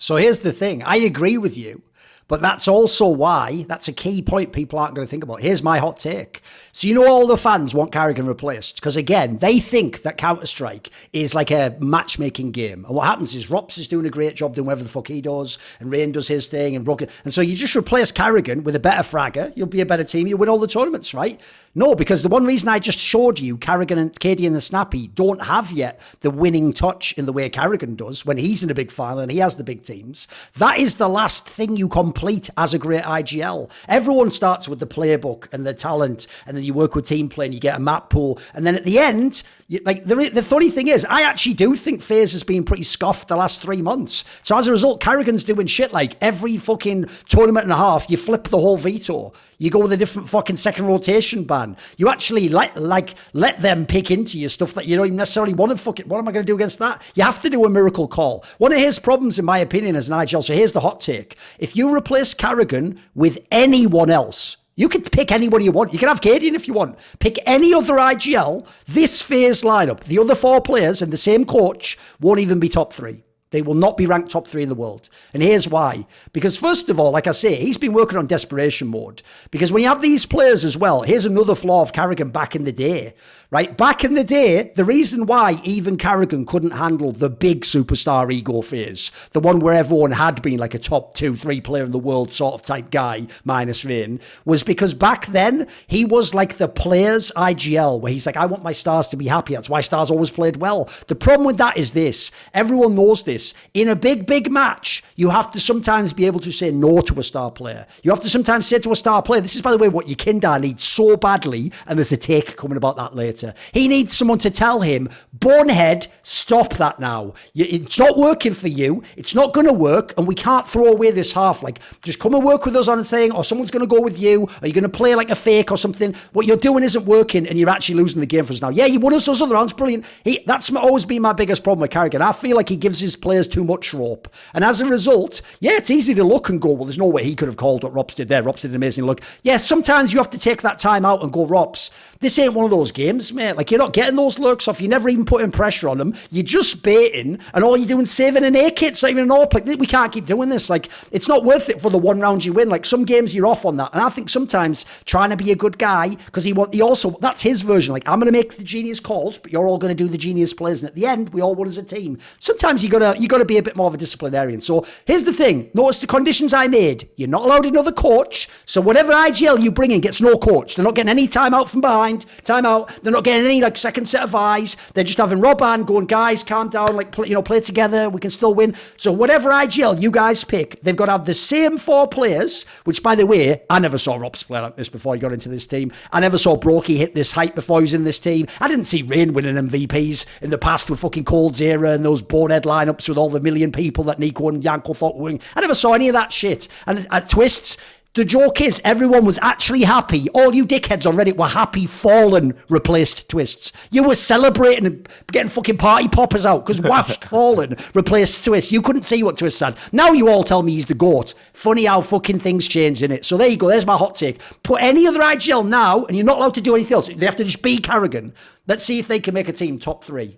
So here's the thing. I agree with you. But that's also why, that's a key point people aren't going to think about. Here's my hot take. So you know all the fans want karrigan replaced because, again, they think that Counter-Strike is like a matchmaking game. And what happens is Rops is doing a great job doing whatever the fuck he does, and Rain does his thing, and Rocket. And so you just replace karrigan with a better fragger, you'll be a better team, you'll win all the tournaments, right? No, because the one reason I just showed you, karrigan and KD and the Snappy don't have yet the winning touch in the way karrigan does when he's in a big final and he has the big teams. That is the last thing you complete as a great IGL. Everyone starts with the playbook and the talent, and then you work with team play and you get a map pool. And then at the end, the funny thing is, I actually do think FaZe has been pretty scuffed the last 3 months. So as a result, karrigan's doing shit like every fucking tournament and a half, you flip the whole veto. You go with a different fucking second rotation ban. You actually let them pick into your stuff that you don't even necessarily want to fucking, what am I going to do against that? You have to do a miracle call. One of his problems, in my opinion, as an IGL, so here's the hot take. If you replace karrigan with anyone else, you can pick anybody you want. You can have Cadian if you want. Pick any other IGL, this FaZe lineup, the other 4 players and the same coach won't even be top 3. They will not be ranked top 3 in the world. And here's why. Because first of all, like I say, he's been working on desperation mode. Because when you have these players as well, here's another flaw of karrigan back in the day. Right? Back in the day, the reason why even karrigan couldn't handle the big superstar ego phase, the one where everyone had been like a top 2, 3 player in the world sort of type guy, minus Rain, was because back then, he was like the players IGL, where he's like, I want my stars to be happy. That's why stars always played well. The problem with that is this. Everyone knows this. In a big match, you have to sometimes be able to say no to a star player. You have to sometimes say to a star player, this is, by the way, what your Kindar needs so badly, and there's a take coming about that later. He needs someone to tell him, bonehead, stop that now. It's not working for you. It's not going to work, and we can't throw away this half. Like, just come and work with us on a thing, or someone's going to go with you, or you're going to play like a fake or something. What you're doing isn't working, and you're actually losing the game for us now. Yeah, you won us those other rounds, brilliant. That's always been my biggest problem with karrigan. I feel like he gives his players too much rope. And as a result, yeah, it's easy to look and go, well, there's no way he could have called what Rops did there. Rops did an amazing look. Yeah, sometimes you have to take that time out and go, Rops, this ain't one of those games, mate. Like, you're not getting those lurks off. You're never even putting pressure on them. You're just baiting, and all you're doing is saving an A kit. It's not even an AWP. Like, we can't keep doing this. Like, it's not worth it for the one round you win. Like, some games you're off on that. And I think sometimes trying to be a good guy, because he also, that's his version. Like, I'm going to make the genius calls, but you're all going to do the genius plays. And at the end, we all won as a team. Sometimes you gotta be a bit more of a disciplinarian. So here's the thing. Notice the conditions I made. You're not allowed another coach. So whatever IGL you bring in gets no coach. They're not getting any time out from behind. Time out. They're not getting any like second set of eyes. They're just having Roban going, guys, calm down. Like, play together. We can still win. So whatever IGL you guys pick, they've got to have the same 4 players. Which, by the way, I never saw Rops play like this before he got into this team. I never saw Brokey hit this height before he was in this team. I didn't see Rain winning MVPs in the past with fucking Cold's era and those bonehead lineups with all the million people that Nico and Yanko thought were winning. I never saw any of that shit. And at Twists, the joke is everyone was actually happy. All you dickheads on Reddit were happy Fallen replaced Twists. You were celebrating and getting fucking party poppers out because Washed Fallen replaced Twists. You couldn't see what Twists had. Now you all tell me he's the GOAT. Funny how fucking things change in it. So there you go. There's my hot take. Put any other IGL now and you're not allowed to do anything else. They have to just be karrigan. Let's see if they can make a team top 3.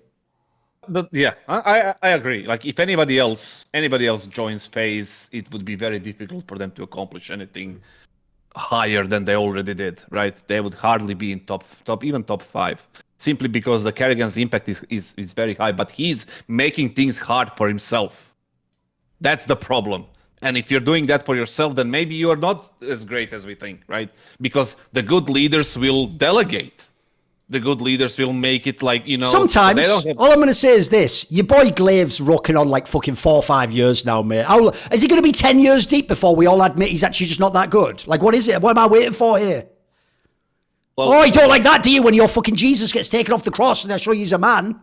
But yeah, I agree. Like, if anybody else joins FaZe, it would be very difficult for them to accomplish anything higher than they already did, right? They would hardly be in top 5, simply because the karrigan's impact is very high, but he's making things hard for himself. That's the problem. And if you're doing that for yourself, then maybe you're not as great as we think, right? Because the good leaders will delegate. The good leaders will make it like, Sometimes, all I'm going to say is this. Your boy Glave's rocking on like fucking 4 or 5 years now, mate. Is he going to be 10 years deep before we all admit he's actually just not that good? Like, what is it? What am I waiting for here? Well, you don't like that, do you? When your fucking Jesus gets taken off the cross and they show you he's a man.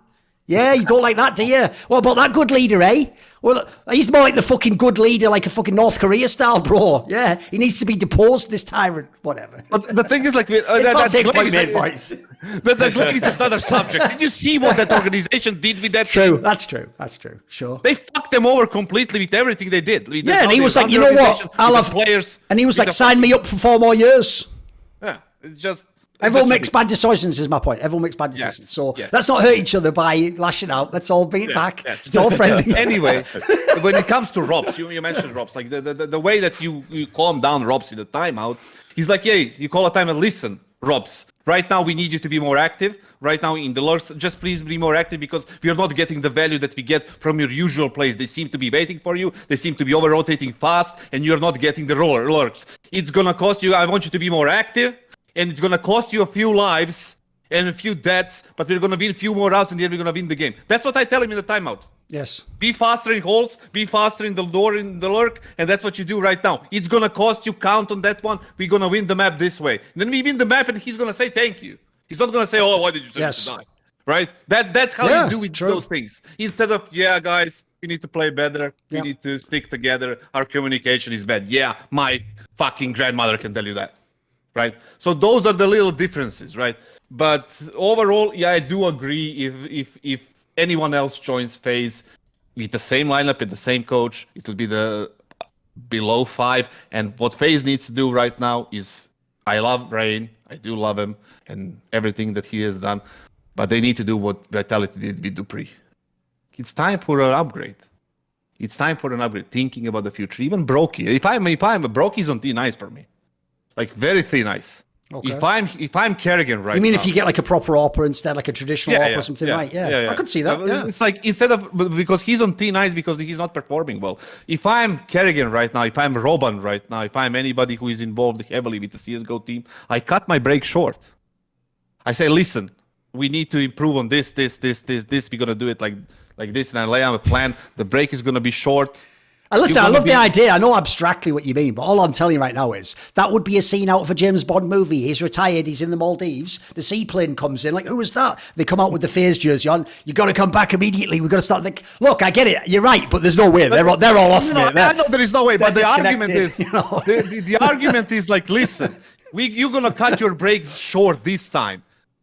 Yeah, you don't like that, do you? What about that good leader, eh? Well, he's more like the fucking good leader, like a fucking North Korea style, bro. Yeah, he needs to be deposed, this tyrant, whatever. But the thing is, like, it's not taking point made points. The Glade is another subject. Did you see what that organization did with that? True, team? that's true, sure. They fucked them over completely with everything they did. Yeah, and he was like, you know what? I'll have players. And he was like, sign me up for 4 more years. Yeah, it's just Everyone makes bad decisions, is my point. Everyone makes bad decisions. So let's not hurt each other by lashing out. Let's all bring it back. Yes. It's all friendly. Anyway, when it comes to Robs, you mentioned Robs, like the way that you calm down Robs in the timeout, he's like, hey, you call a timeout, listen, Robs, right now we need you to be more active. Right now in the lurks, just please be more active because we are not getting the value that we get from your usual plays. They seem to be waiting for you. They seem to be over-rotating fast, and you're not getting the lurks. It's going to cost you, I want you to be more active, and it's going to cost you a few lives and a few deaths, but we're going to win a few more rounds, and then we're going to win the game. That's what I tell him in the timeout. Yes. Be faster in holes, be faster in the door, in the lurk, and that's what you do right now. It's going to cost you, count on that one. We're going to win the map this way. And then we win the map, and he's going to say thank you. He's not going to say, oh, why did you say to die? Right? That's how you do with those things. Instead of, yeah, guys, we need to play better. We need to stick together. Our communication is bad. Yeah, my fucking grandmother can tell you that. Right? So those are the little differences, right? But overall, yeah, I do agree if anyone else joins FaZe with the same lineup and the same coach, it will be the below 5. And what FaZe needs to do right now is, I love Rain. I do love him and everything that he has done, but they need to do what Vitality did with Dupree. It's time for an upgrade. It's time for an upgrade. Thinking about the future. Even Brokey. If I'm Brokey's on thin ice for me, like very thin ice. Okay. If I'm karrigan right now. You mean if you get like a proper AWP instead, like a traditional AWP or something, right? Yeah, I could see that. It's like instead of, because he's on thin ice because he's not performing well. If I'm karrigan right now, if I'm Roban right now, if I'm anybody who is involved heavily with the CSGO team, I cut my break short. I say, listen, we need to improve on this. We're gonna do it like this, and I lay out a plan. The break is gonna be short. Listen, I love the idea. I know abstractly what you mean, but all I'm telling you right now is that would be a scene out of a James Bond movie. He's retired. He's in the Maldives. The seaplane comes in. Like, who was that? They come out with the FaZe jersey on. You got to come back immediately. We've got to start. Look, I get it. You're right, but there's no way. They're all off. I know there is no way, but the argument is, the argument is like, listen, you're gonna cut your break short this time.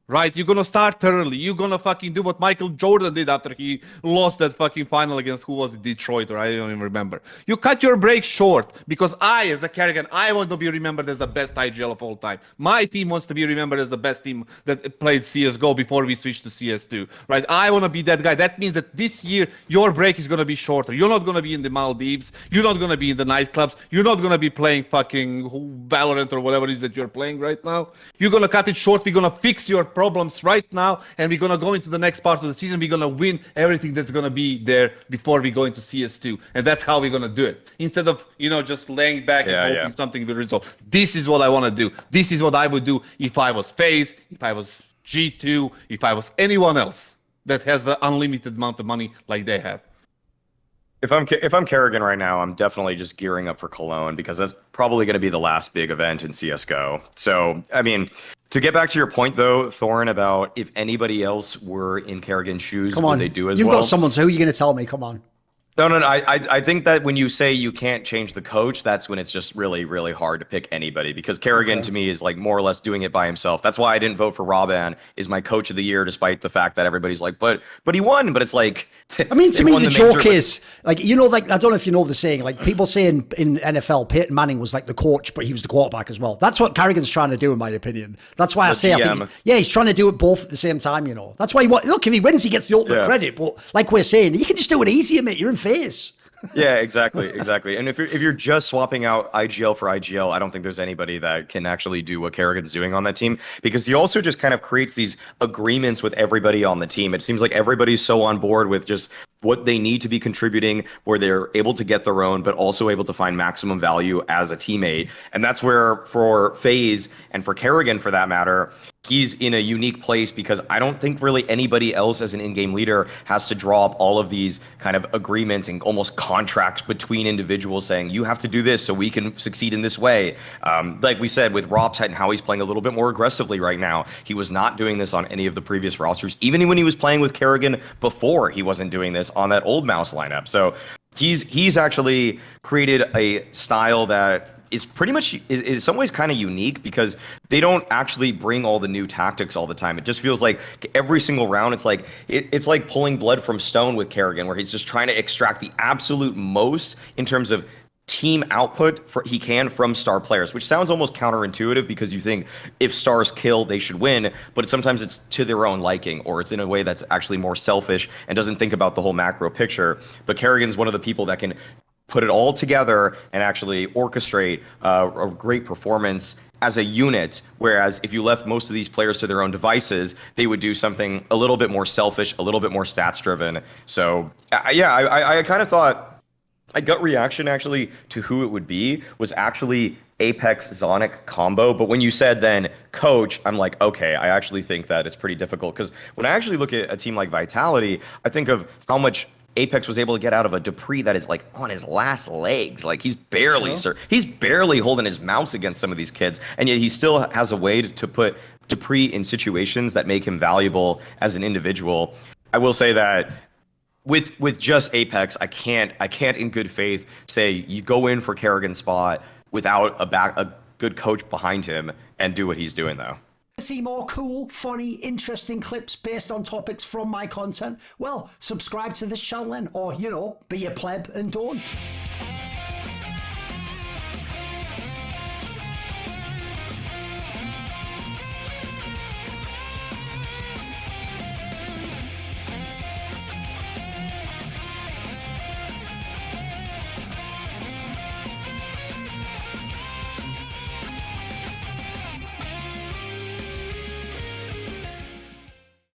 Right? You're going to start early. You're going to fucking do what Michael Jordan did after he lost that fucking final against, who was it, Detroit, or I don't even remember. You cut your break short because I, as a karrigan, I want to be remembered as the best IGL of all time. My team wants to be remembered as the best team that played CSGO before we switched to CS2. Right? I want to be that guy. That means that this year, your break is going to be shorter. You're not going to be in the Maldives. You're not going to be in the nightclubs. You're not going to be playing fucking Valorant or whatever it is that you're playing right now. You're going to cut it short. We're going to fix your problems right now, and we're going to go into the next part of the season. We're going to win everything that's going to be there before we go into CS2, and that's how we're going to do it, instead of just laying back and hoping something will resolve. This is what I want to do. This is what I would do if I was FaZe, if I was G2, if I was anyone else that has the unlimited amount of money like they have. If I'm karrigan right now, I'm definitely just gearing up for Cologne, because that's probably going to be the last big event in CSGO. So, I mean, to get back to your point, though, Thorin, about if anybody else were in karrigan's shoes, would they do as well? You've got someone, so who are you going to tell me? Come on. No. I think that when you say you can't change the coach, that's when it's just really, really hard to pick anybody, because karrigan to me is like more or less doing it by himself. That's why I didn't vote for Roban is my coach of the year, despite the fact that everybody's like, but he won. But it's like, I mean, to me, the joke is like, like, I don't know if you know the saying, like people say in NFL, Peyton Manning was like the coach, but he was the quarterback as well. That's what karrigan's trying to do, in my opinion. That's why I say, I think, he's trying to do it both at the same time, That's why look, if he wins, he gets the ultimate credit. But like we're saying, you can just do it easier, mate. You're in FaZe. Yeah, exactly. And if you're just swapping out IGL for IGL, I don't think there's anybody that can actually do what karrigan's doing on that team, because he also just kind of creates these agreements with everybody on the team. It seems like everybody's so on board with just what they need to be contributing, where they're able to get their own, but also able to find maximum value as a teammate. And that's where, for FaZe and for karrigan for that matter, he's in a unique place, because I don't think really anybody else as an in-game leader has to draw up all of these kind of agreements and almost contracts between individuals saying, you have to do this so we can succeed in this way. Like we said, with Rops and how he's playing a little bit more aggressively right now, he was not doing this on any of the previous rosters. Even when he was playing with karrigan before, he wasn't doing this on that old mouse lineup. So he's actually created a style that is pretty much, is in some ways kind of unique, because they don't actually bring all the new tactics all the time. It just feels like every single round, it's like pulling blood from stone with karrigan, where he's just trying to extract the absolute most in terms of team output he can from star players, which sounds almost counterintuitive because you think if stars kill, they should win, but sometimes it's to their own liking, or it's in a way that's actually more selfish and doesn't think about the whole macro picture. But karrigan's one of the people that can put it all together and actually orchestrate a great performance as a unit, whereas if you left most of these players to their own devices, they would do something a little bit more selfish, a little bit more stats driven. So I kind of thought my gut reaction actually to who it would be was actually Apex Zonic combo. But when you said then coach, I'm like, okay, I actually think that it's pretty difficult, because when I actually look at a team like Vitality, I think of how much Apex was able to get out of a Dupree that is like on his last legs. Like he's barely holding his mouse against some of these kids, and yet he still has a way to put Dupree in situations that make him valuable as an individual. I will say that with just Apex, I can't in good faith say you go in for karrigan's spot without a good coach behind him and do what he's doing though. See more cool, funny, interesting clips based on topics from my content? Well, subscribe to this channel then, or, you know, be a pleb and don't.